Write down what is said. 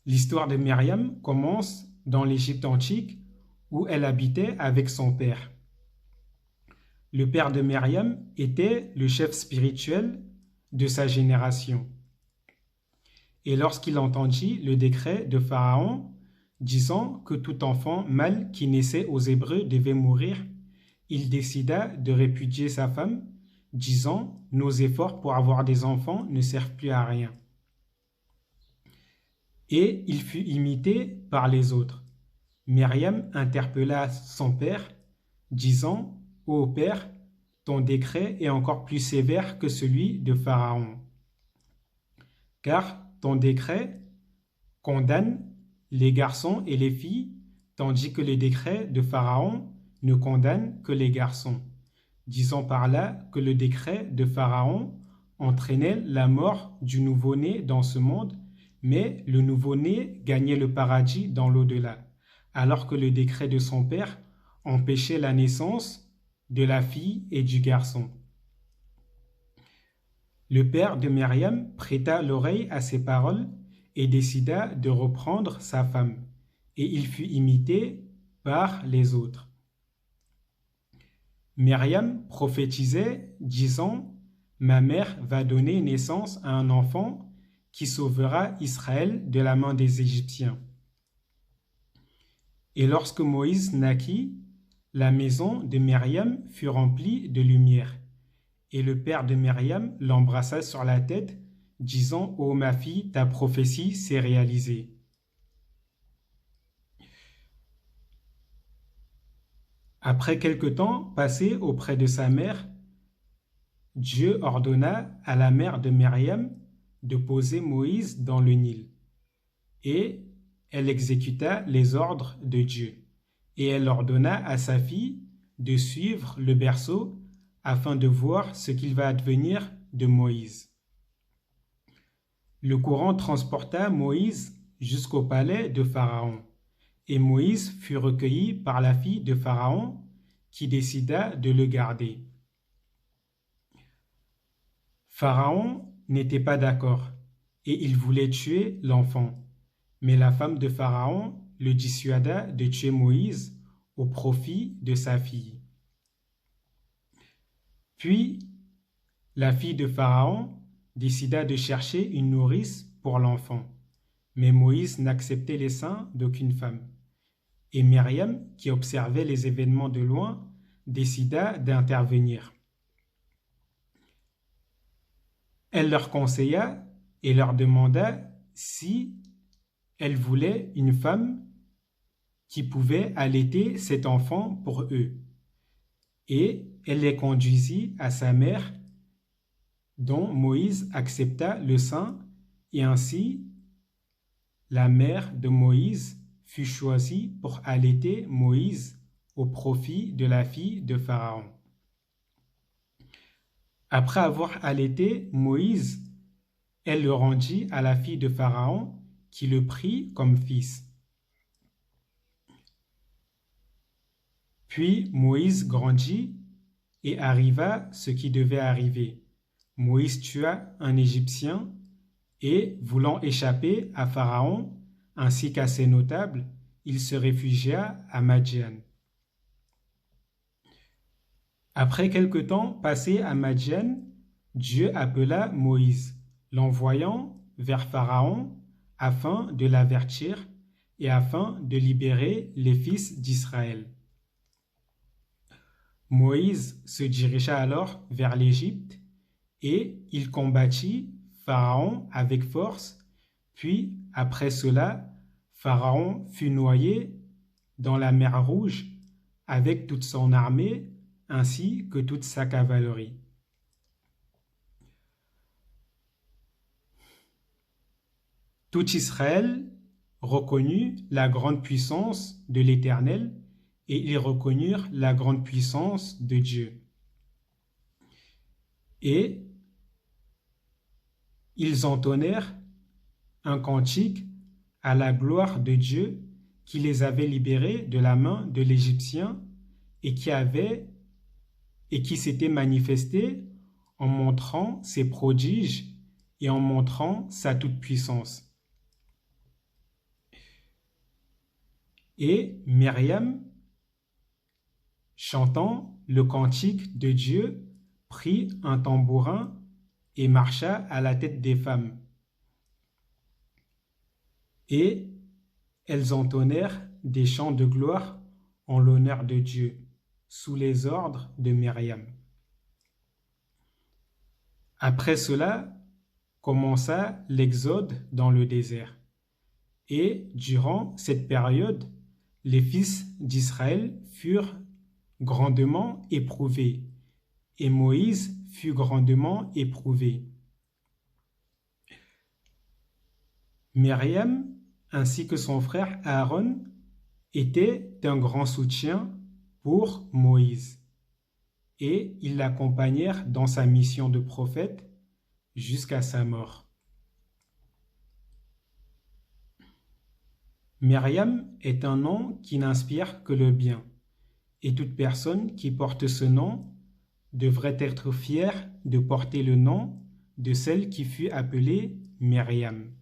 L'histoire de Myriam commence dans l'Égypte antique où elle habitait avec son père. Le père de Myriam était le chef spirituel de sa génération. Et lorsqu'il entendit le décret de Pharaon disant que tout enfant mâle qui naissait aux Hébreux devait mourir, il décida de répudier sa femme, disant « Nos efforts pour avoir des enfants ne servent plus à rien ». Et il fut imité par les autres. Myriam interpella son père, disant « Ô père, ton décret est encore plus sévère que celui de Pharaon, car ton décret condamne les garçons et les filles, tandis que le décret de Pharaon ne condamne que les garçons, disant par là que le décret de Pharaon entraînait la mort du nouveau-né dans ce monde, mais le nouveau-né gagnait le paradis dans l'au-delà, alors que le décret de son père empêchait la naissance de la fille et du garçon. Le père de Myriam prêta l'oreille à ces paroles et décida de reprendre sa femme, et il fut imité par les autres. Myriam prophétisait, disant « Ma mère va donner naissance à un enfant qui sauvera Israël de la main des Égyptiens. » Et lorsque Moïse naquit, la maison de Myriam fut remplie de lumière. Et le père de Myriam l'embrassa sur la tête, disant « Ô ma fille, ta prophétie s'est réalisée. » Après quelque temps passé auprès de sa mère, Dieu ordonna à la mère de Myriam de poser Moïse dans le Nil. Et elle exécuta les ordres de Dieu. Et elle ordonna à sa fille de suivre le berceau afin de voir ce qu'il va advenir de Moïse. Le courant transporta Moïse jusqu'au palais de Pharaon, et Moïse fut recueilli par la fille de Pharaon qui décida de le garder. Pharaon n'était pas d'accord et il voulait tuer l'enfant, mais la femme de Pharaon le dissuada de tuer Moïse au profit de sa fille. Puis, la fille de Pharaon décida de chercher une nourrice pour l'enfant, mais Moïse n'acceptait les seins d'aucune femme. Et Myriam, qui observait les événements de loin, décida d'intervenir. Elle leur conseilla et leur demanda si elle voulait une femme qui pouvait allaiter cet enfant pour eux. Et elle les conduisit à sa mère, dont Moïse accepta le sein, et ainsi la mère de Moïse fut choisie pour allaiter Moïse au profit de la fille de Pharaon. Après avoir allaité Moïse, elle le rendit à la fille de Pharaon, qui le prit comme fils. Puis Moïse grandit et arriva ce qui devait arriver. Moïse tua un Égyptien et, voulant échapper à Pharaon ainsi qu'à ses notables, il se réfugia à Madian. Après quelque temps passé à Madian, Dieu appela Moïse, l'envoyant vers Pharaon afin de l'avertir et afin de libérer les fils d'Israël. Moïse se dirigea alors vers l'Égypte et il combattit Pharaon avec force, puis après cela, Pharaon fut noyé dans la mer Rouge avec toute son armée ainsi que toute sa cavalerie. Tout Israël reconnut la grande puissance de l'Éternel et ils reconnurent la grande puissance de Dieu. Et ils entonnèrent un cantique à la gloire de Dieu qui les avait libérés de la main de l'Égyptien et qui s'était manifesté en montrant ses prodiges et en montrant sa toute-puissance. Et Myriam, chantant le cantique de Dieu, prit un tambourin et marcha à la tête des femmes. Et elles entonnèrent des chants de gloire en l'honneur de Dieu, sous les ordres de Myriam. Après cela, commença l'exode dans le désert. Et durant cette période, les fils d'Israël furent grandement éprouvés, et Moïse fut grandement éprouvé. Myriam ainsi que son frère Aaron étaient d'un grand soutien pour Moïse, et ils l'accompagnèrent dans sa mission de prophète jusqu'à sa mort. Myriam est un nom qui n'inspire que le bien, et toute personne qui porte ce nom devrait être fière de porter le nom de celle qui fut appelée Myriam.